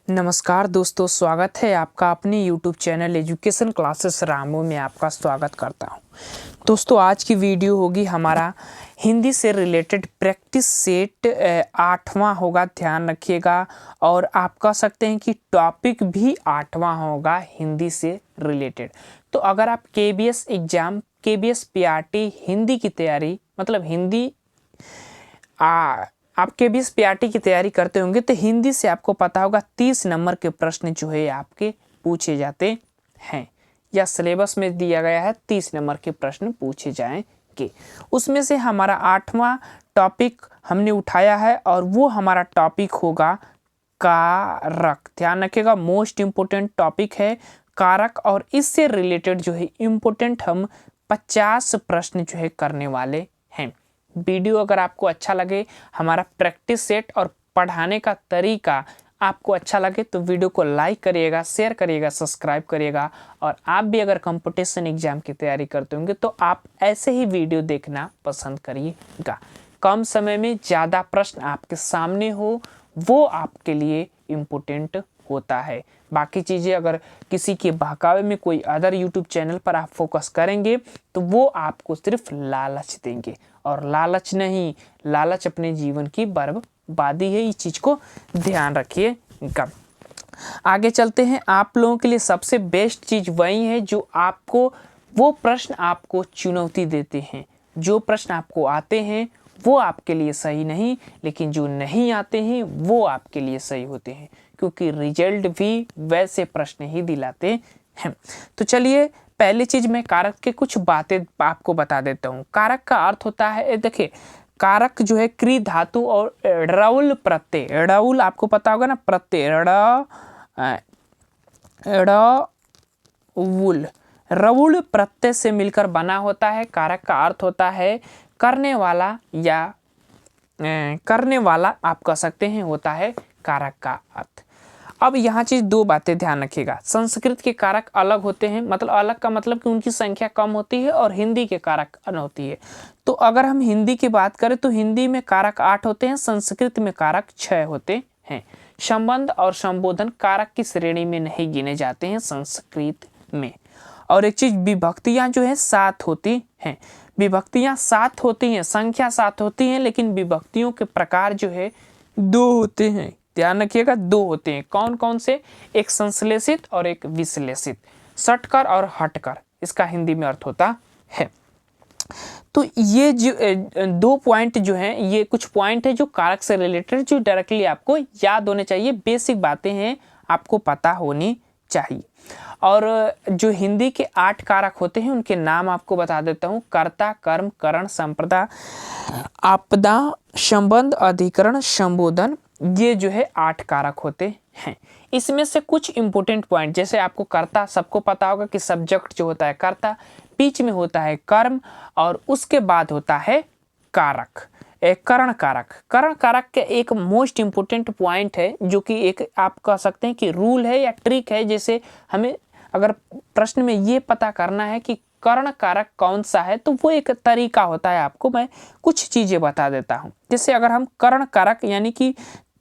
नमस्कार दोस्तों, स्वागत है आपका अपने YouTube channel education classes Ramu में आपका स्वागत करता हूं। दोस्तों, आज की वीडियो होगी हमारा हिंदी से रिलेटेड प्रैक्टिस सेट 8वां होगा, ध्यान रखिएगा। और आप कह सकते हैं कि टॉपिक भी 8वां होगा हिंदी से रिलेटेड। तो अगर आप KBS exam KBS PRT Hindi की तैयारी मतलब हिंदी आप KBS PRT की तैयारी करते होंगे तो हिंदी से आपको पता होगा 30 नंबर के प्रश्न जो है आपके पूछे जाते हैं, या सिलेबस में दिया गया है 30 नंबर के प्रश्न पूछे जाएंगे। उसमें से हमारा 8वां टॉपिक हमने उठाया है और वो हमारा टॉपिक होगा कारक। ध्यान रखिएगा, मोस्ट इम्पोर्टेंट टॉपिक है कारक। और इससे रिलेटेड जो है इम्पोर्टेंट हम 50 प्रश्न जो है करने वाले हैं। वीडियो अगर आपको अच्छा लगे, हमारा प्रैक्टिस सेट और पढ़ाने का तरीका आपको अच्छा लगे तो वीडियो को लाइक करिएगा, शेयर करिएगा, सब्सक्राइब करिएगा। और आप भी अगर कंपटीशन एग्जाम की तैयारी करते होंगे तो आप ऐसे ही वीडियो देखना पसंद करिएगा। कम समय में ज़्यादा प्रश्न आपके सामने हो, वो आपके लिए इम्पोर्टेंट होता है। बाकी चीज़ें अगर किसी के बहकावे में कोई अदर यूट्यूब चैनल पर आप फोकस करेंगे तो वो आपको सिर्फ लालच देंगे, और लालच नहीं, लालच अपने जीवन की बर्बादी है। इस चीज़ को ध्यान रखिएगा। आगे चलते हैं। आप लोगों के लिए सबसे बेस्ट चीज़ वही है जो आपको वो प्रश्न आपको चुनौती देते हैं। जो प्रश्न आपको आते हैं वो आपके लिए सही नहीं, लेकिन जो नहीं आते हैं वो आपके लिए सही होते हैं, क्योंकि रिजल्ट भी वैसे प्रश्न ही दिलाते हैं। तो चलिए, पहली चीज़ मैं कारक के कुछ बातें आपको बता देता हूँ। कारक का अर्थ होता है, देखिए, कारक जो है क्री धातु और रउल प्रत्यय, रउल आपको पता होगा ना, प्रत्यय रउल रउल प्रत्यय से मिलकर बना होता है। कारक का अर्थ होता है करने वाला, या करने वाला आप कह सकते हैं, होता है कारक का अर्थ। अब यहाँ चीज़ दो बातें ध्यान रखिएगा। संस्कृत के कारक अलग होते हैं, मतलब अलग का मतलब कि उनकी संख्या कम होती है, और हिंदी के कारक अलग होती है। तो अगर हम हिंदी की बात करें तो हिंदी में कारक 8 होते हैं, संस्कृत में कारक 6 होते हैं। संबंध और संबोधन कारक की श्रेणी में नहीं गिने जाते हैं संस्कृत में। और एक चीज़, विभक्तियाँ जो है 7 होती हैं। विभक्तियाँ 7 होती हैं, संख्या 7 होती हैं, लेकिन विभक्तियों के प्रकार जो है 2 होते हैं। ध्यान रखिएगा, 2 होते हैं। कौन कौन से? एक संश्लेषित और एक विश्लेषित, सटकर और हटकर, इसका हिंदी में अर्थ होता है। तो ये जो 2 पॉइंट जो हैं, ये कुछ पॉइंट है जो कारक से रिलेटेड, जो डायरेक्टली आपको याद होने चाहिए। बेसिक बातें हैं, आपको पता होनी चाहिए। और जो हिंदी के 8 कारक होते हैं उनके नाम आपको बता देता हूँ। कर्ता, कर्म, करण, संप्रदा, आपदा, संबंध, अधिकरण, संबोधन, ये जो है 8 कारक होते हैं। इसमें से कुछ इंपॉर्टेंट पॉइंट, जैसे आपको कर्ता, सबको पता होगा कि सब्जेक्ट जो होता है कर्ता, बीच में होता है कर्म, और उसके बाद होता है कारक, करण कारक। करण कारक के एक मोस्ट इम्पोर्टेंट पॉइंट है, जो कि एक आप कह सकते हैं कि रूल है या ट्रिक है। जैसे हमें अगर प्रश्न में ये पता करना है कि करण कारक कौन सा है, तो वो एक तरीका होता है। आपको मैं कुछ चीज़ें बता देता हूँ। जैसे अगर हम करण कारक यानी कि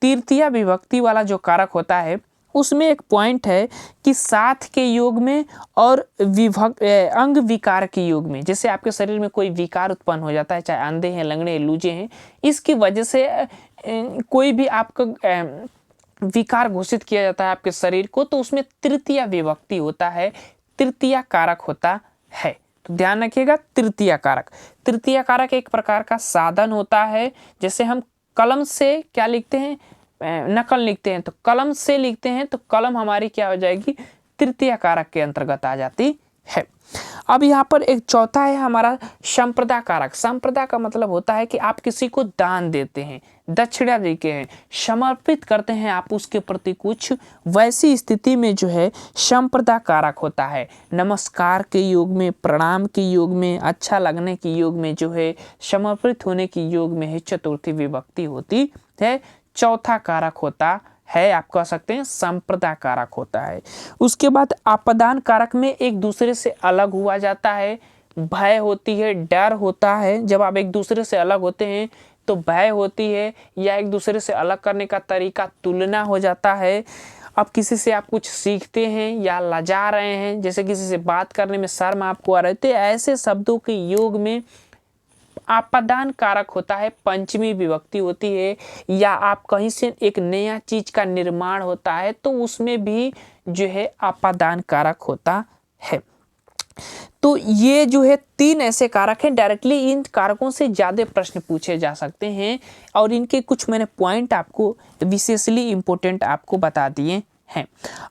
तृतीया विभक्ति वाला जो कारक होता है, उसमें एक पॉइंट है कि साथ के योग में और अंग विकार के योग में, जैसे आपके शरीर में कोई विकार उत्पन्न हो जाता है, चाहे अंधे हैं, लंगड़े हैं, लूजे हैं, इसकी वजह से कोई भी आपका विकार घोषित किया जाता है आपके शरीर को, तो उसमें तृतीया विभक्ति होता है, तृतीया कारक होता है। तो ध्यान रखिएगा, तृतीया कारक। तृतीया कारक एक प्रकार का साधन होता है। जैसे हम कलम से क्या लिखते हैं, नकल लिखते हैं, तो कलम से लिखते हैं, तो कलम हमारी क्या हो जाएगी, तृतीय कारक के अंतर्गत आ जाती है। अब यहाँ पर एक चौथा है हमारा संप्रदा कारक। संप्रदा का मतलब होता है कि आप किसी को दान देते हैं, दक्षिणा देते हैं, समर्पित करते हैं आप उसके प्रति कुछ, वैसी स्थिति में जो है संप्रदा कारक होता है। नमस्कार के योग में, प्रणाम के योग में, अच्छा लगने के योग में जो है, समर्पित होने के योग में है, चतुर्थी विभक्ति होती है। चौथा कारक होता है, आप कह सकते हैं संप्रदा कारक होता है। उसके बाद आपदान कारक में एक दूसरे से अलग हुआ जाता है, भय होती है, डर होता है। जब आप एक दूसरे से अलग होते हैं तो भय होती है, या एक दूसरे से अलग करने का तरीका तुलना हो जाता है। अब किसी से आप कुछ सीखते हैं या लजा रहे हैं, जैसे किसी से बात करने में शर्म आपको आ रही है, तो ऐसे शब्दों के योग में आपादान कारक होता है, पंचमी विभक्ति होती है, या आप कहीं से एक नया चीज का निर्माण होता है तो उसमें भी जो है आपादान कारक होता है। तो ये जो है 3 ऐसे कारक हैं, डायरेक्टली इन कारकों से ज़्यादा प्रश्न पूछे जा सकते हैं और इनके कुछ मैंने पॉइंट आपको विशेषली इम्पोर्टेंट आपको बता दिए हैं।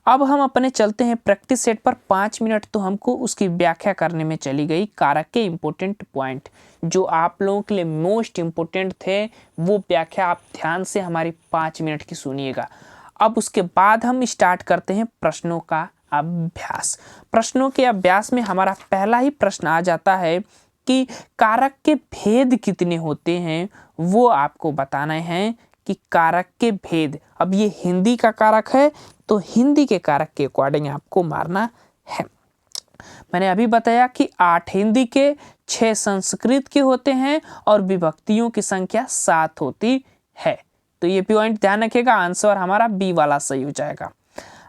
अब हम अपने चलते हैं प्रैक्टिस सेट पर। 5 मिनट तो हमको उसकी व्याख्या करने में चली गई। कारक के इम्पोर्टेंट पॉइंट जो आप लोगों के लिए मोस्ट इम्पोर्टेंट थे वो व्याख्या आप ध्यान से हमारी 5 मिनट की सुनिएगा। अब उसके बाद हम स्टार्ट करते हैं प्रश्नों का अभ्यास। प्रश्नों के अभ्यास में हमारा पहला ही प्रश्न आ जाता है कि कारक के भेद कितने होते हैं, वो आपको बताना है कि कारक के भेद। अब ये हिंदी का कारक है तो हिंदी के कारक के अकॉर्डिंग आपको मारना है। मैंने अभी बताया कि 8 हिंदी के, 6 संस्कृत के होते हैं और विभक्तियों की संख्या 7 होती है। तो ये पॉइंट ध्यान रखिएगा, आंसर हमारा बी वाला सही हो जाएगा।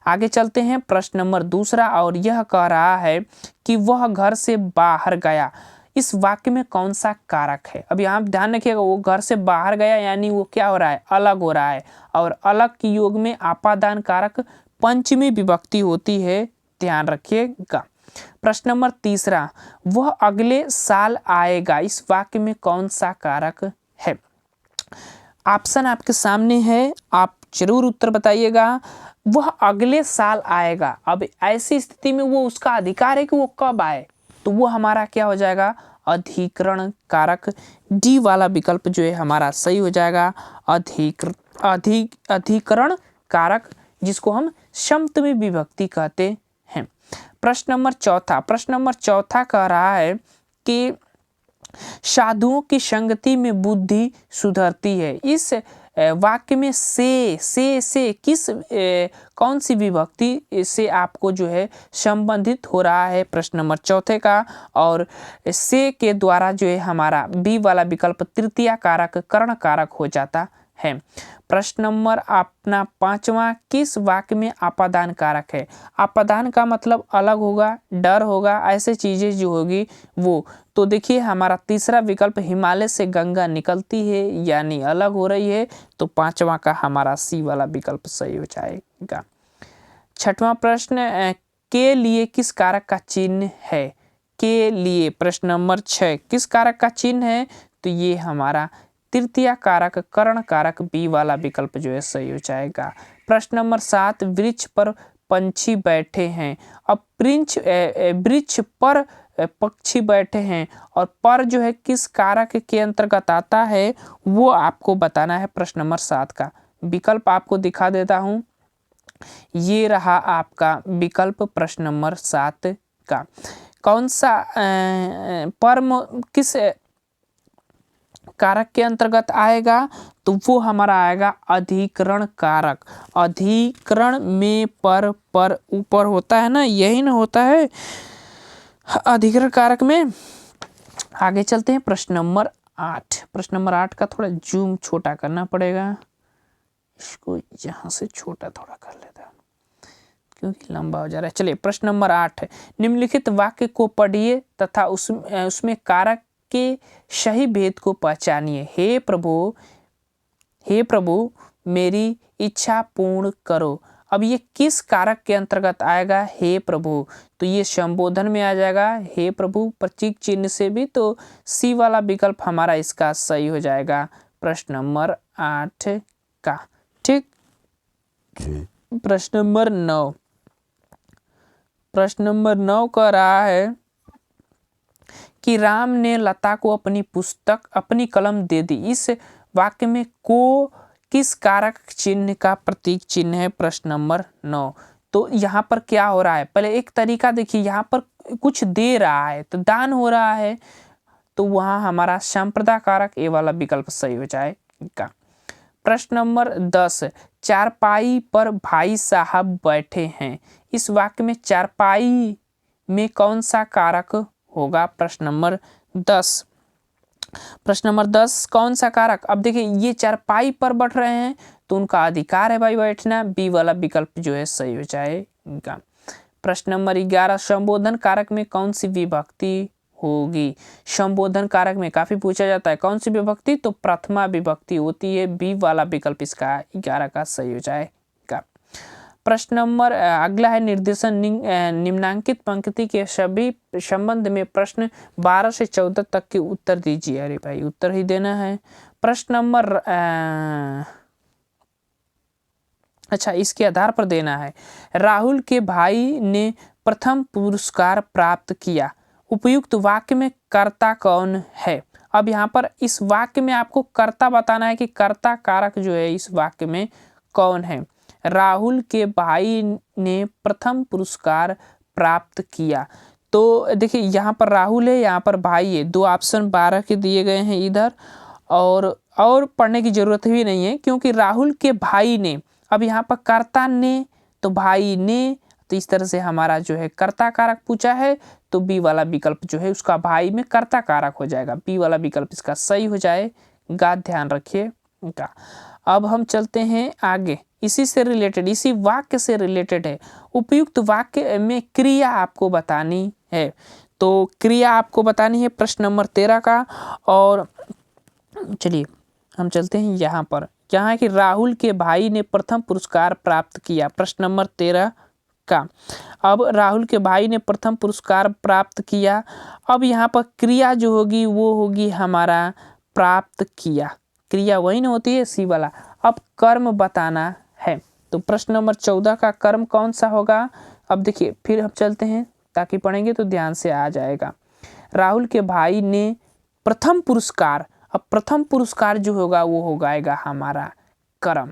आगे चलते हैं प्रश्न नंबर दूसरा, और यह कह रहा है कि वह घर से बाहर गया। इस वाक्य में कौन सा कारक है? अब यहाँ ध्यान रखिएगा, वो घर से बाहर गया यानी वो क्या हो रहा है, अलग हो रहा है, और अलग के योग में आपादान कारक पंचमी विभक्ति होती है, ध्यान रखिएगा। प्रश्न नंबर तीसरा, वह अगले साल आएगा। इस वाक्य में कौन सा कारक है? ऑप्शन आपके सामने है, आप जरूर उत्तर बताइएगा। वह अगले साल आएगा, अब ऐसी स्थिति में वो उसका अधिकार है कि वो कब आए, तो वो हमारा क्या हो जाएगा, अधिकरण कारक। डी वाला विकल्प जो है हमारा सही हो जाएगा, अधिकरण कारक, जिसको हम सप्तमी विभक्ति कहते हैं। प्रश्न नंबर चौथा कह रहा है कि साधुओं की संगति में बुद्धि सुधरती है। इस वाक्य में से किस कौन सी विभक्ति से आपको जो है संबंधित हो रहा है, प्रश्न नंबर चौथे का। और से के द्वारा जो है हमारा बी वाला विकल्प तृतीया कारक कर्ण कारक हो जाता है। प्रश्न नंबर अपना 5वां, किस वाक्य में आपादान कारक है? आपादान का मतलब अलग होगा, डर होगा, ऐसे चीजें जो होगी वो। तो देखिए हमारा तीसरा विकल्प, हिमालय से गंगा निकलती है यानी अलग हो रही है, तो 5वां का हमारा सी वाला विकल्प सही हो जाएगा। 6वां प्रश्न, के लिए किस कारक का चिन्ह है? के लिए प्रश्न नंबर 6 किस कारक का चिन्ह है? तो ये हमारा तृतीया कारक कर्ण कारक बी वाला विकल्प जो है सही हो जाएगा। प्रश्न नंबर 7, वृक्ष पर पंछी बैठे हैं। अब वृक्ष पर पक्षी बैठे हैं और पर जो है किस कारक के अंतर्गत आता है वो आपको बताना है। प्रश्न नंबर 7 का विकल्प आपको दिखा देता हूं, ये रहा आपका विकल्प प्रश्न नंबर 7 का। कौन सा पर किस कारक के अंतर्गत आएगा? तो वो हमारा आएगा अधिकरण कारक। अधिकरण में पर ऊपर होता है ना, यही ना होता है अधिकरण कारक में। आगे चलते हैं प्रश्न नंबर 8। प्रश्न नंबर 8 का थोड़ा जूम छोटा करना पड़ेगा, इसको यहाँ से छोटा थोड़ा कर लेता हूँ क्योंकि लंबा हो जा रहा है। चलिए प्रश्न नंबर 8, निम्नलिखित वाक्य को पढ़िए तथा उसमें कारक के सही भेद को पहचानिए। हे प्रभु मेरी इच्छा पूर्ण करो। अब ये किस कारक के अंतर्गत आएगा? हे प्रभु, तो ये संबोधन में आ जाएगा, हे प्रभु प्रतीक चिन्ह से भी, तो सी वाला विकल्प हमारा इसका सही हो जाएगा प्रश्न नंबर 8 का। ठीक, प्रश्न नंबर 9 कह रहा है कि राम ने लता को अपनी पुस्तक, अपनी कलम दे दी। इस वाक्य में को किस कारक चिन्ह का प्रतीक चिन्ह है? प्रश्न नंबर 9। तो यहाँ पर क्या हो रहा है, पहले एक तरीका देखिए, यहाँ पर कुछ दे रहा है तो दान हो रहा है, तो वहाँ हमारा संप्रदा कारक ए वाला विकल्प सही हो जाएगा। प्रश्न नंबर 10, चारपाई पर भाई साहब बैठे हैं। इस वाक्य में चारपाई में कौन सा कारक होगा? प्रश्न नंबर 10। प्रश्न नंबर 10 कौन सा कारक? अब देखिए ये चारपाई पर बैठ रहे हैं तो उनका अधिकार है भाई बैठना, बी वाला विकल्प जो है सही हो जाएगा। प्रश्न नंबर 11, संबोधन कारक में कौन सी विभक्ति होगी? संबोधन कारक में काफी पूछा जाता है, कौन सी विभक्ति? तो प्रथमा विभक्ति होती है, बी वाला विकल्प इसका 11 का सही हो जाएगा। प्रश्न नंबर अगला है निर्देशन निम्नांकित पंक्ति के सभी संबंध में प्रश्न 12 से 14 तक के उत्तर दीजिए। अरे भाई उत्तर ही देना है। प्रश्न नंबर अच्छा इसके आधार पर देना है। राहुल के भाई ने प्रथम पुरस्कार प्राप्त किया, उपयुक्त वाक्य में कर्ता कौन है? अब यहाँ पर इस वाक्य में आपको कर्ता बताना है कि कर्ता कारक जो है इस वाक्य में कौन है। राहुल के भाई ने प्रथम पुरस्कार प्राप्त किया, तो देखिए यहाँ पर राहुल है, यहाँ पर भाई है, दो ऑप्शन 12 के दिए गए हैं इधर, और पढ़ने की जरूरत भी नहीं है क्योंकि राहुल के भाई ने, अब यहाँ पर कर्ता ने तो भाई ने, तो इस तरह से हमारा जो है कर्ता कारक पूछा है, तो बी वाला विकल्प जो है उसका भाई में कर्ता कारक हो जाएगा, बी वाला विकल्प इसका सही हो जाएगा, ध्यान रखिएगा। अब हम चलते हैं आगे, इसी से रिलेटेड, इसी वाक्य से रिलेटेड है। उपयुक्त वाक्य में क्रिया आपको बतानी है, तो क्रिया आपको बतानी है प्रश्न नंबर 13 का। और चलिए हम चलते हैं यहाँ पर, यहाँ है कि राहुल के भाई ने प्रथम पुरस्कार प्राप्त किया, प्रश्न नंबर 13 का। अब राहुल के भाई ने प्रथम पुरस्कार प्राप्त किया, अब यहाँ पर क्रिया जो होगी वो होगी हमारा प्राप्त किया, क्रिया वही ना होती है सी वाला। अब कर्म बताना है, तो प्रश्न नंबर 14 का कर्म कौन सा होगा? अब देखिए फिर हम चलते हैं ताकि पढ़ेंगे तो ध्यान से आ जाएगा। राहुल के भाई ने प्रथम पुरस्कार, अब प्रथम पुरस्कार जो होगा वो हो जाएगा हमारा कर्म।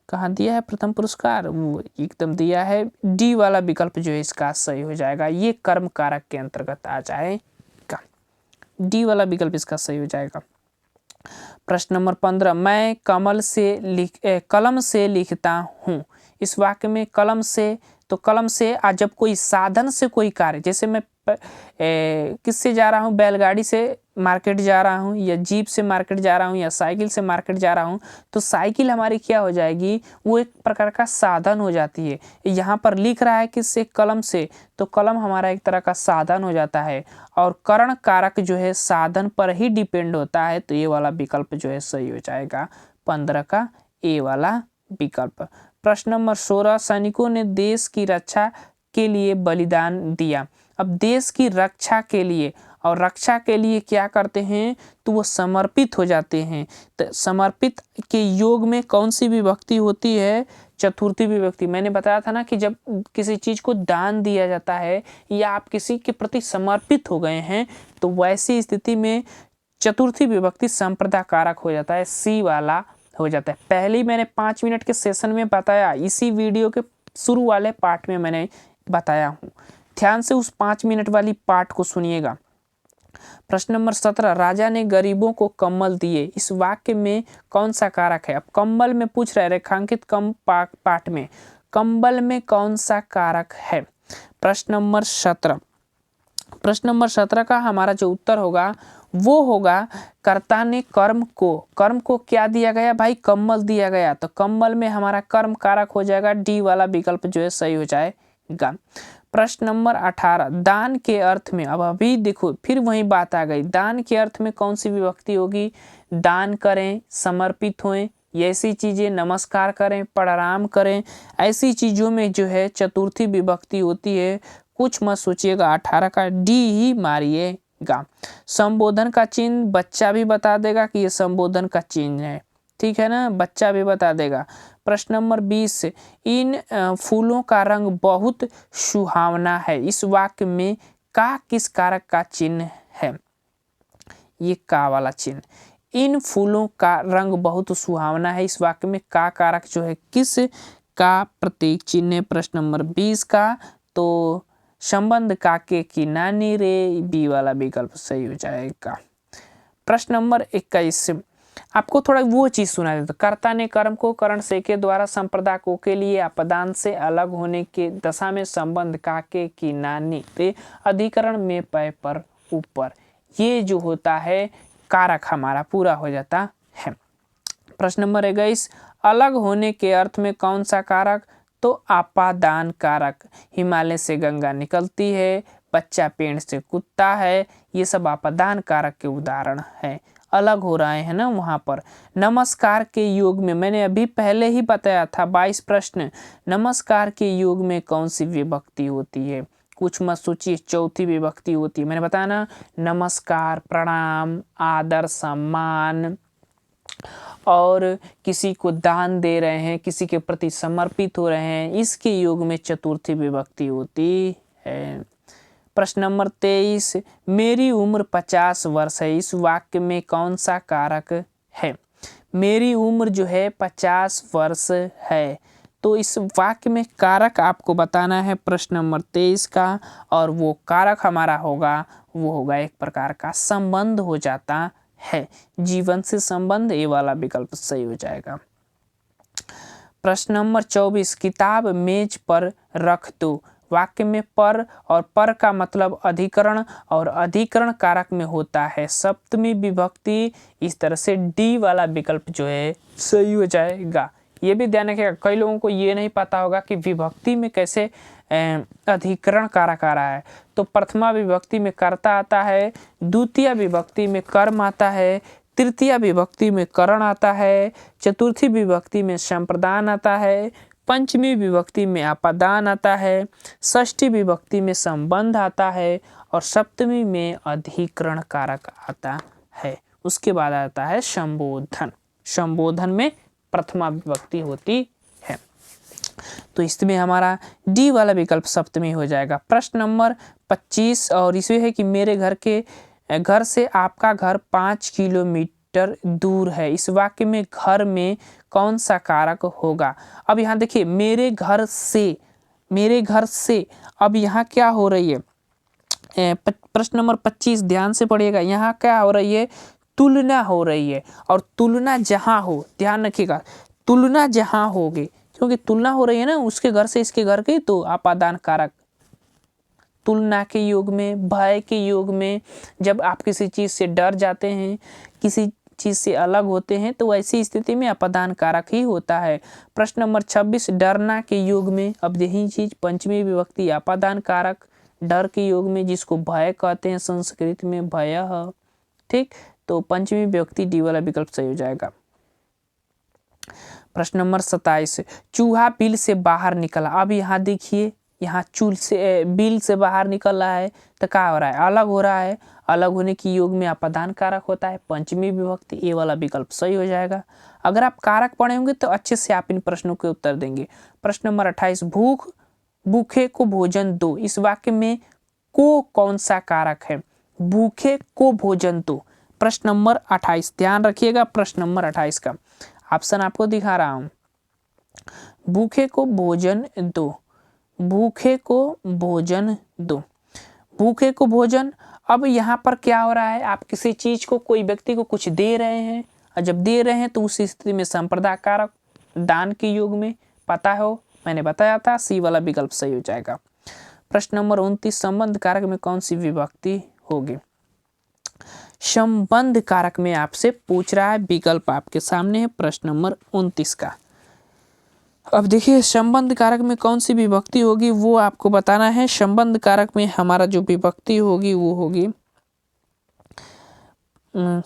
कहाँ दिया है प्रथम पुरस्कार? वो एकदम दिया है, डी वाला विकल्प जो है इसका सही हो जाएगा, ये कर्म कारक के अंतर्गत आ जाएगा, डी वाला विकल्प इसका सही हो जाएगा। प्रश्न नंबर 15, मैं कलम से लिखता हूँ, इस वाक्य में कलम से, तो कलम से जब कोई साधन से कोई कार्य, जैसे मैं किससे जा रहा हूँ, बैलगाड़ी से मार्केट जा रहा हूँ, या जीप से मार्केट जा रहा हूँ, या साइकिल से मार्केट जा रहा हूँ, तो साइकिल हमारी क्या हो जाएगी, वो एक प्रकार का साधन हो जाती है। यहाँ पर लिख रहा है किससे, कलम से, तो कलम हमारा एक तरह का साधन हो जाता है, और करण कारक जो है साधन पर ही डिपेंड होता है, तो ये वाला विकल्प जो है सही हो जाएगा, 15 का ए वाला विकल्प। प्रश्न नंबर 16, सैनिकों ने देश की रक्षा के लिए बलिदान दिया। अब देश की रक्षा के लिए, और रक्षा के लिए क्या करते हैं, तो वो समर्पित हो जाते हैं। तो समर्पित के योग में कौन सी विभक्ति होती है? चतुर्थी विभक्ति। मैंने बताया था ना कि जब किसी चीज को दान दिया जाता है या आप किसी के प्रति समर्पित हो गए हैं, तो वैसी स्थिति में चतुर्थी विभक्ति संप्रदा कारक हो जाता है, सी वाला हो जाता है। पहले ही मैंने 5 मिनट के सेशन में बताया, इसी वीडियो के शुरू वाले पार्ट में मैंने बताया हूँ, ध्यान से उस 5 मिनट वाली पार्ट को सुनिएगा। प्रश्न नंबर 17, राजा ने गरीबों को कंबल दिए, इस वाक्य में कौन सा कारक है? अब कंबल में पूछ रहा है, रेखांकित कम पाठ में कंबल में कौन सा कारक है? प्रश्न नंबर 17, प्रश्न नंबर 17 का हमारा जो उत्तर होगा वो होगा, कर्ता ने कर्म को क्या दिया गया भाई? कंबल दिया गया, तो कंबल में हमारा कर्म कारक हो जाएगा, डी वाला विकल्प जो है सही हो जाएगा। प्रश्न नंबर 18, दान के अर्थ में, अब अभी देखो फिर वही बात आ गई, दान के अर्थ में कौन सी विभक्ति होगी? दान करें, समर्पित होएं, ऐसी चीजें, नमस्कार करें, प्रणाम करें, ऐसी चीजों में जो है चतुर्थी विभक्ति होती है। कुछ मत सोचिएगा, 18 का डी ही मारिएगा। संबोधन का चिन्ह बच्चा भी बता देगा कि ये संबोधन का चिन्ह है, ठीक है ना, बच्चा भी बता देगा। प्रश्न नंबर 20, इन फूलों का रंग बहुत सुहावना है, इस वाक्य में का किस कारक का चिन्ह है? ये का वाला चिन्ह, इन फूलों का रंग बहुत सुहावना है, इस वाक्य में का कारक जो है किस का प्रतीक चिन्ह है? प्रश्न नंबर 20 का, तो संबंध काके की नानी रे, बी वाला विकल्प सही हो जाएगा। प्रश्न नंबर 21, आपको थोड़ा वो चीज सुना देता, कर्ता ने कर्म को करण से के द्वारा संप्रदा को के लिए अपदान से अलग होने के दशा में संबंध काके की नानी रे, अधिकरण में पै पर ऊपर, ये जो होता है कारक हमारा पूरा हो जाता है। प्रश्न नंबर 21, अलग होने के अर्थ में कौन सा कारक, तो आपादान कारक। हिमालय से गंगा निकलती है, बच्चा पेड़ से कुत्ता है, ये सब आपादान कारक के उदाहरण है। अलग हो रहे हैं ना वहाँ पर। नमस्कार के योग में मैंने अभी पहले ही बताया था 22 प्रश्न। नमस्कार के योग में कौन सी विभक्ति होती है, कुछ मत सोचिए, चौथी विभक्ति होती है। मैंने बताया ना, नमस्कार, प्रणाम, आदर, सम्मान, और किसी को दान दे रहे हैं, किसी के प्रति समर्पित हो रहे हैं, इसके योग में चतुर्थी विभक्ति होती है। प्रश्न नंबर 23, मेरी उम्र 50 वर्ष है, इस वाक्य में कौन सा कारक है। मेरी उम्र जो है 50 वर्ष है, तो इस वाक्य में कारक आपको बताना है प्रश्न नंबर 23 का, और वो कारक हमारा होगा, वो होगा एक प्रकार का संबंध हो जाता है, जीवन से संबंध, ये वाला विकल्प सही हो जाएगा। प्रश्न नंबर 24, किताब मेज पर रख दो, वाक्य में पर और पर का मतलब अधिकरण, और अधिकरण कारक में होता है सप्तमी विभक्ति। इस तरह से डी वाला विकल्प जो है सही हो जाएगा। ये भी ध्यान रखिएगा, कई लोगों को ये नहीं पता होगा कि विभक्ति में कैसे अधिकरण कारक आ रहा है। तो प्रथमा विभक्ति में कर्ता आता है, द्वितीय विभक्ति में कर्म आता है, तृतीय विभक्ति में करण आता है, चतुर्थी विभक्ति में संप्रदान आता है, पंचमी विभक्ति में आपादान आता है, षष्ठी विभक्ति में संबंध आता है, और सप्तमी में अधिकरण कारक आता है। उसके बाद आता है संबोधन। संबोधन में प्रथमा विभक्ति होती है। तो इसमें हमारा डी वाला विकल्प सप्तमी हो जाएगा। प्रश्न नंबर 25, और इसमें है कि मेरे घर से आपका घर 5 किलोमीटर दूर है, इस वाक्य में घर में कौन सा कारक होगा। अब यहाँ देखिए, मेरे घर से, अब यहाँ क्या हो रही है, प्रश्न नंबर 25 ध्यान से पढ़िएगा, यहाँ क्या हो रही है, तुलना हो रही है। और तुलना जहाँ हो, ध्यान रखिएगा, तुलना जहाँ होगी, क्योंकि तुलना हो रही है ना उसके घर से इसके घर की, तो आपादान कारक। तुलना के योग में, भय के योग में, जब आप किसी चीज़ से डर जाते हैं, किसी चीज़ से अलग होते हैं, तो ऐसी स्थिति में अपादान कारक ही होता है। प्रश्न नंबर 26, डरना के योग में, अब यही चीज़ पंचमी विभक्ति अपादान कारक, डर के योग में जिसको भय कहते हैं संस्कृत में भयः, ठीक, तो पंचमी विभक्ति डी वाला विकल्प सही हो जाएगा। प्रश्न नंबर 27, चूहा बिल से बाहर निकला। अब यहाँ देखिए, यहाँ बिल से बाहर निकल रहा है, तो क्या हो रहा है, अलग हो रहा है। अलग होने की योग में अपादान कारक होता है, पंचमी विभक्ति, ए वाला विकल्प सही हो जाएगा। अगर आप कारक पढ़े होंगे तो अच्छे से आप इन प्रश्नों के उत्तर देंगे। प्रश्न नंबर 28, भूखे को भोजन दो, इस वाक्य में को कौन सा कारक है। भूखे को भोजन दो, प्रश्न नंबर 28, ध्यान रखिएगा, प्रश्न नंबर 28 का ऑप्शन आपको दिखा रहा हूं। भूखे को भोजन दो, भूखे को भोजन दो, भूखे को भोजन। अब यहाँ पर क्या हो रहा है, आप किसी चीज को, कोई व्यक्ति को कुछ दे रहे हैं, और जब दे रहे हैं तो उस स्थिति में संप्रदाय कारक, दान के योग में, पता हो मैंने बताया था, सी वाला विकल्प सही हो जाएगा। प्रश्न नंबर 29, संबंध कारक में कौन सी विभक्ति होगी। संबंध कारक में आपसे पूछ रहा है, विकल्प आपके सामने है प्रश्न नंबर 29 का। अब देखिए, संबंध कारक में कौन सी विभक्ति होगी वो आपको बताना है। संबंध कारक में हमारा जो विभक्ति होगी वो होगी,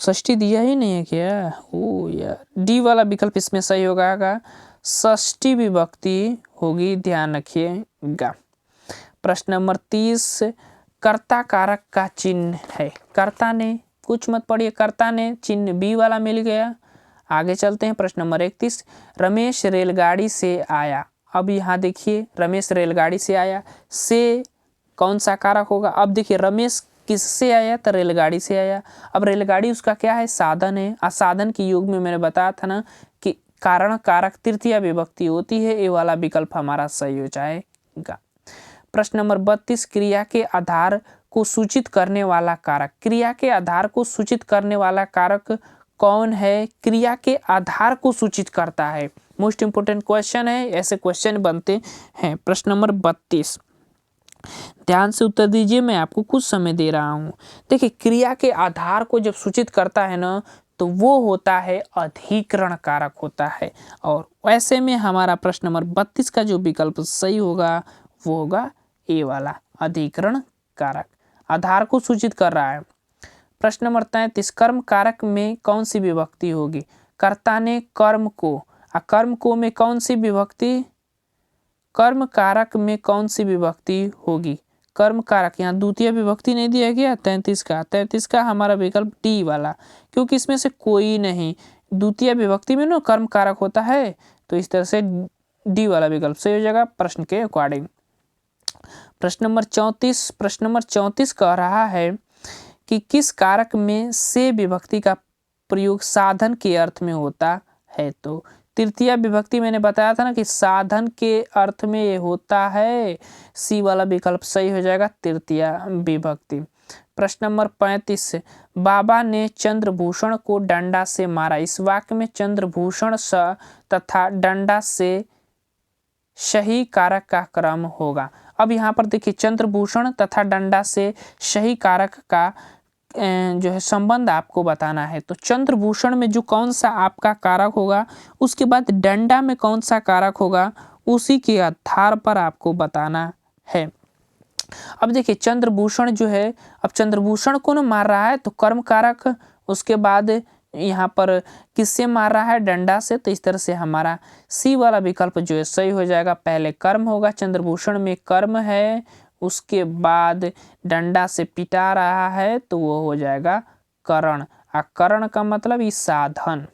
षष्ठी दिया ही नहीं है क्या, ओ यार, डी वाला विकल्प इसमें सही होगा, षष्ठी विभक्ति होगी, ध्यान रखिएगा। प्रश्न नंबर 30, कर्ता कारक का चिन्ह है। कर्ता ने, कुछ मत पढ़िए, कर्ता ने, चिन्ह बी वाला मिल गया। आगे चलते हैं, प्रश्न नंबर 31, रमेश रेलगाड़ी से आया। अब यहाँ देखिए, रमेश रेलगाड़ी से आया, से कौन सा कारक होगा। अब देखिए, रमेश किससे आया, तो रेलगाड़ी से आया। अब रेलगाड़ी उसका क्या है, साधन है। और साधन के योग में मैंने बताया था ना कि कारण कारक तृतीय विभक्ति होती है, ये वाला विकल्प हमारा सही हो जाएगा। प्रश्न नंबर 32, क्रिया के आधार को सूचित करने वाला कारक। क्रिया के आधार को सूचित करने वाला कारक कौन है, क्रिया के आधार को सूचित करता है। मोस्ट इंपोर्टेंट क्वेश्चन है, ऐसे क्वेश्चन बनते हैं। प्रश्न नंबर 32, ध्यान से उत्तर दीजिए, मैं आपको कुछ समय दे रहा हूं। देखिए, क्रिया के आधार को जब सूचित करता है ना, तो वो होता है अधिकरण कारक होता है। और वैसे में हमारा प्रश्न नंबर 32 का जो विकल्प सही होगा वो होगा ए वाला अधिकरण कारक, आधार को सूचित कर रहा है। प्रश्न नंबर 33 कर्म कारक में कौन सी विभक्ति होगी? कर्ता ने कर्म को, कर्म को में कौन सी विभक्ति, कर्म कारक में कौन सी विभक्ति होगी? कर्म कारक, यहाँ द्वितीय विभक्ति नहीं दिया गया 33 का हमारा विकल्प डी वाला, क्योंकि इसमें से कोई नहीं द्वितीय विभक्ति में ना कर्म कारक होता है, तो इस तरह से डी वाला विकल्प सही हो जाएगा प्रश्न के अकॉर्डिंग। प्रश्न नंबर 34 कह रहा है कि किस कारक में से विभक्ति का प्रयोग साधन के अर्थ में होता है? तो तृतीय विभक्ति मैंने बताया था ना कि साधन के अर्थ में ये होता है, सी वाला विकल्प सही हो जाएगा तृतीय विभक्ति। प्रश्न नंबर 35 बाबा ने चंद्रभूषण को डंडा से मारा, इस वाक्य में चंद्रभूषण स तथा डंडा से सही कारक का क्रम होगा। अब यहाँ पर देखिए चंद्रभूषण तथा डंडा से सही कारक का जो है संबंध आपको बताना है। तो चंद्रभूषण में जो कौन सा आपका कारक होगा, उसके बाद डंडा में कौन सा कारक होगा, उसी के आधार पर आपको बताना है। अब देखिए चंद्रभूषण जो है, अब चंद्रभूषण को ना मार रहा है तो कर्म कारक, उसके बाद यहाँ पर किससे मार रहा है? डंडा से। तो इस तरह से हमारा सी वाला विकल्प जो है सही हो जाएगा। पहले कर्म होगा, चंद्रभूषण में कर्म है, उसके बाद डंडा से पिटा रहा है तो वो हो जाएगा करण, करण का मतलब इस साधन।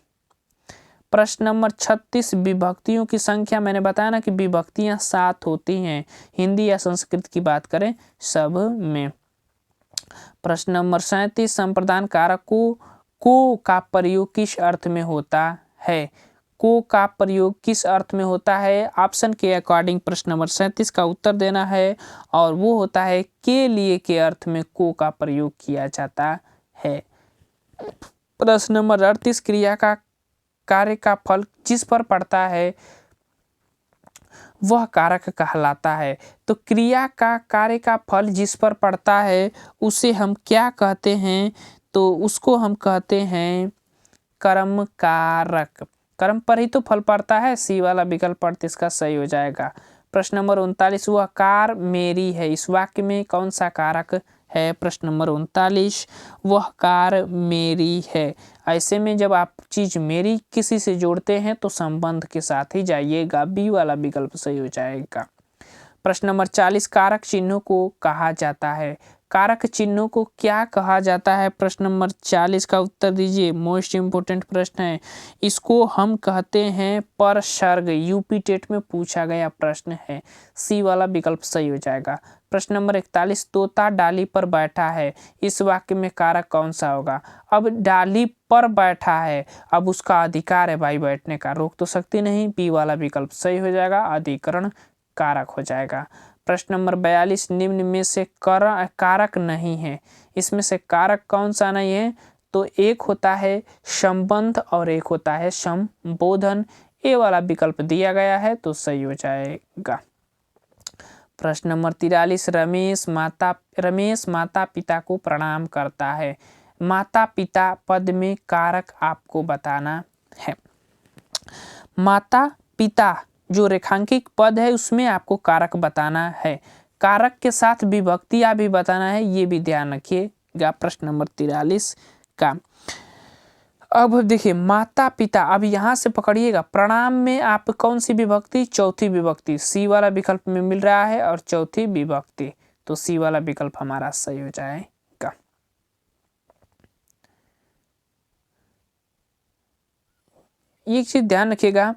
प्रश्न नंबर 36 विभक्तियों की संख्या, मैंने बताया ना कि विभक्तियां 7 होती हैं, हिंदी या संस्कृत की बात करें सब में। प्रश्न नंबर 37 संप्रदान कारक को का प्रयोग किस अर्थ में होता है? को का प्रयोग किस अर्थ में होता है? ऑप्शन के अकॉर्डिंग प्रश्न नंबर 37 का उत्तर देना है, और वो होता है के लिए के अर्थ में को का प्रयोग किया जाता है। प्रश्न नंबर 38 क्रिया का कार्य का फल जिस पर पड़ता है वह कारक कहलाता है। तो क्रिया का कार्य का फल जिस पर पड़ता है उसे हम क्या कहते हैं? तो उसको हम कहते हैं कर्म कारक। कर्म पर ही तो फल पड़ता है, सी वाला विकल्प 38 का सही हो जाएगा। प्रश्न नंबर 39 वह कार मेरी है, इस वाक्य में कौन सा कारक है? प्रश्न नंबर 39 वह कार मेरी है। ऐसे में जब आप चीज मेरी किसी से जोड़ते हैं तो संबंध के साथ ही जाइएगा, बी वाला विकल्प सही हो जाएगा। प्रश्न नंबर 40 कारक चिन्हों को कहा जाता है, कारक चिन्हों को क्या कहा जाता है? प्रश्न नंबर 40 का उत्तर दीजिए, मोस्ट इम्पोर्टेंट प्रश्न है। इसको हम कहते हैं परसर्ग, यूपी टेट में पूछा गया प्रश्न है, सी वाला विकल्प सही हो जाएगा। प्रश्न नंबर 41 तोता डाली पर बैठा है, इस वाक्य में कारक कौन सा होगा? अब डाली पर बैठा है, अब उसका अधिकार है भाई बैठने का, रोक तो सकती नहीं, बी वाला विकल्प सही हो जाएगा, अधिकरण कारक हो जाएगा। प्रश्न नंबर 42 निम्न में से कारक नहीं है, इसमें से कारक कौन सा नहीं है? तो एक होता है संबंध और एक होता है संबोधन, ए वाला विकल्प दिया गया है तो सही हो जाएगा। प्रश्न नंबर 43 रमेश माता पिता को प्रणाम करता है, माता पिता पद में कारक आपको बताना है। माता पिता जो रेखांकित पद है उसमें आपको कारक बताना है, कारक के साथ विभक्तियां भी बताना है, ये भी ध्यान रखिएगा प्रश्न नंबर 43 का। अब देखिए माता पिता, अब यहाँ से पकड़िएगा, प्रणाम में आप कौन सी विभक्ति? चौथी विभक्ति, सी वाला विकल्प में मिल रहा है और चौथी विभक्ति, तो सी वाला विकल्प हमारा सही हो जाएगा। एक चीज ध्यान रखिएगा,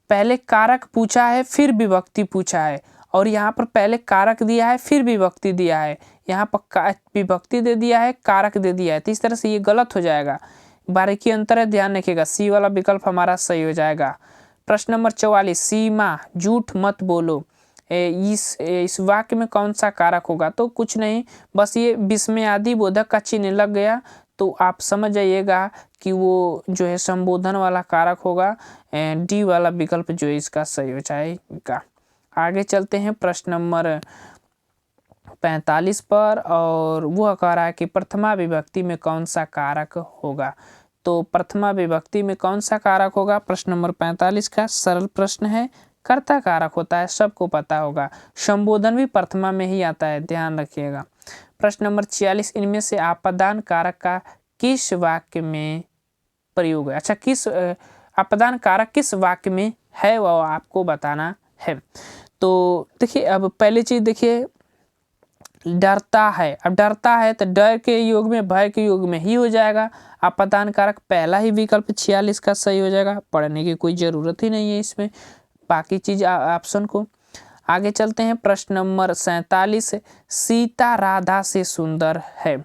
पहले कारक पूछा है फिर विभक्ति पूछा है, और यहाँ पर पहले कारक दिया है फिर विभक्ति दिया है, यहाँ पर विभक्ति दे दिया है कारक दे दिया है, तो इस तरह से ये गलत हो जाएगा, बारीकी अंतर है, ध्यान रखिएगा, सी वाला विकल्प हमारा सही हो जाएगा। प्रश्न नंबर 44 सीमा झूठ मत बोलो, इस वाक्य में कौन सा कारक होगा? तो कुछ नहीं, बस ये विस्मयादि बोधक का चिन्ह लग गया तो आप समझ जाइएगा कि वो जो है संबोधन वाला कारक होगा, डी वाला विकल्प जो है इसका सही हो जाएगा। आगे चलते हैं प्रश्न नंबर 45 पर, और वह कह रहा है कि प्रथमा विभक्ति में कौन सा कारक होगा? तो प्रथमा विभक्ति में कौन सा कारक होगा? प्रश्न नंबर 45 का सरल प्रश्न है, कर्ता कारक होता है, सबको पता होगा। संबोधन भी प्रथमा में ही आता है, ध्यान रखिएगा। प्रश्न नंबर 46, इनमें से आपदान कारक का किस वाक्य में प्रयोग है? अच्छा, किस आपदान कारक किस वाक्य में है वो आपको बताना है। तो देखिए, अब पहली चीज देखिए, डरता है। अब डरता है तो डर के योग में भय के योग में ही हो जाएगा। आपदान कारक पहला ही विकल्प 46 का सही हो जाएगा, पढ़ने की कोई ज़रूरत ही नहीं है इसमें, बाकी चीज ऑप्शन को। आगे चलते हैं, प्रश्न नंबर 47, सीता राधा से सुंदर है।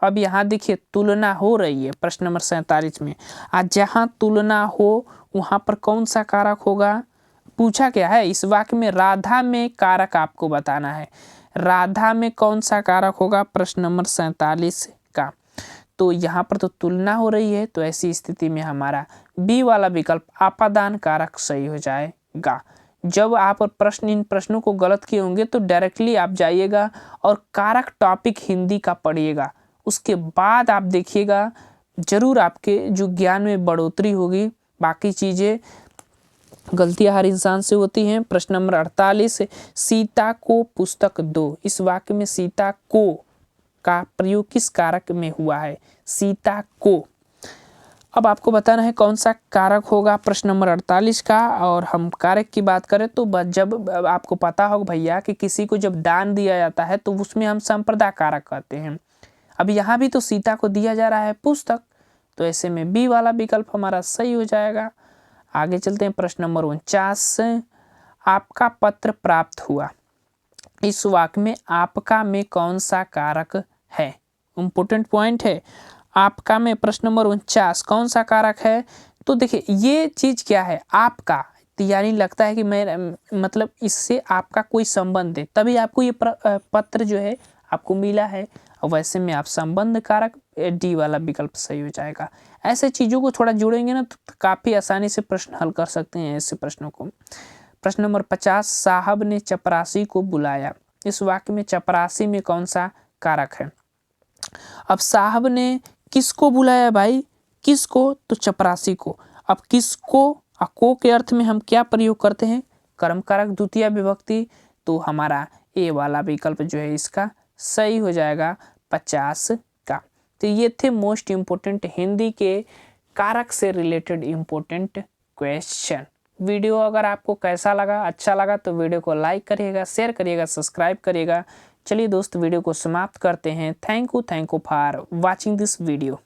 अब यहाँ देखिए तुलना हो रही है प्रश्न नंबर 47 में। आज जहाँ तुलना हो वहाँ पर कौन सा कारक होगा? पूछा क्या है इस वाक्य में? राधा में कारक आपको बताना है। राधा में कौन सा कारक होगा? प्रश्न नंबर 47 का। तो यहाँ पर तो तुलना हो रही है, तो ऐसी स्थिति में हमारा बी वाला विकल्प आपादान कारक सही हो जाएगा। जब आप इन प्रश्नों को गलत किए होंगे तो डायरेक्टली आप जाइएगा और कारक टॉपिक हिंदी का पढ़िएगा, उसके बाद आप देखिएगा जरूर आपके जो ज्ञान में बढ़ोतरी होगी। बाकी चीज़ें गलतियां हर इंसान से होती हैं। प्रश्न नंबर 48, सीता को पुस्तक दो। इस वाक्य में सीता को का प्रयोग किस कारक में हुआ है? सीता को। अब आपको बताना है कौन सा कारक होगा प्रश्न नंबर 48 का। और हम कारक की बात करें तो जब आपको पता होगा भैया कि किसी को जब दान दिया जाता है तो उसमें हम संप्रदा कारक कहते हैं। अब यहाँ भी तो सीता को दिया जा रहा है पुस्तक, तो ऐसे में बी वाला विकल्प हमारा सही हो जाएगा। आगे चलते हैं, प्रश्न नंबर 49, आपका पत्र प्राप्त हुआ। इस वाक्य में आपका में कौन सा कारक है? इम्पोर्टेंट पॉइंट है। आपका में प्रश्न नंबर 49 कौन सा कारक है? तो देखिए ये चीज क्या है, आपका, यानी लगता है कि मैं मतलब इससे आपका कोई संबंध है, तभी आपको ये पत्र जो है आपको मिला है। वैसे में आप संबंध कारक डी वाला विकल्प सही हो जाएगा। ऐसे चीज़ों को थोड़ा जोड़ेंगे ना तो काफ़ी आसानी से प्रश्न हल कर सकते हैं ऐसे प्रश्नों को। प्रश्न नंबर 50, साहब ने चपरासी को बुलाया। इस वाक्य में चपरासी में कौन सा कारक है? अब साहब ने किसको बुलाया भाई? किसको? तो चपरासी को। अब किसको को के अर्थ में हम क्या प्रयोग करते हैं? कर्म कारक द्वितीय विभक्ति, तो हमारा ए वाला विकल्प जो है इसका सही हो जाएगा 50 का। तो ये थे मोस्ट इम्पोर्टेंट हिंदी के कारक से रिलेटेड इम्पोर्टेंट क्वेश्चन। वीडियो अगर आपको कैसा लगा, अच्छा लगा तो वीडियो को लाइक करिएगा, शेयर करिएगा, सब्सक्राइब करिएगा। चलिए दोस्त वीडियो को समाप्त करते हैं। Thank you for watching this video.